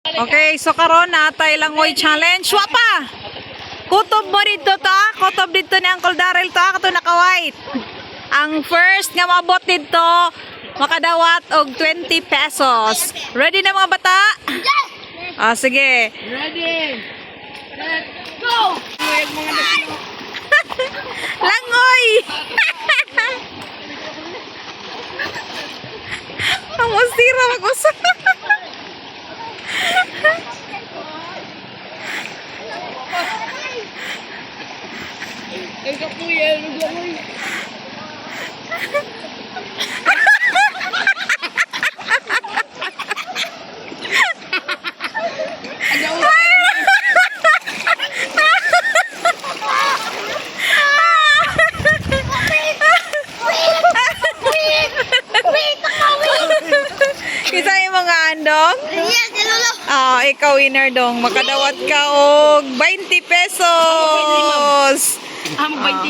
Okay, so karon natay langoy challenge. Wa pa. Kutob mo dito ta. Kutob dito ni Uncle Daryl ta kato naka-white. Ang first nga mabot dito makadawat og 20 pesos. Ready na mga bata? Ah, sige. Ready. Let's go. Langoy! Ang masira mag-usap. Ay, kapuya. Naglamoy. Kita yung mga andong? Ah, ikaw winner dong. Makadawat ka og 20 pesos. Ang 20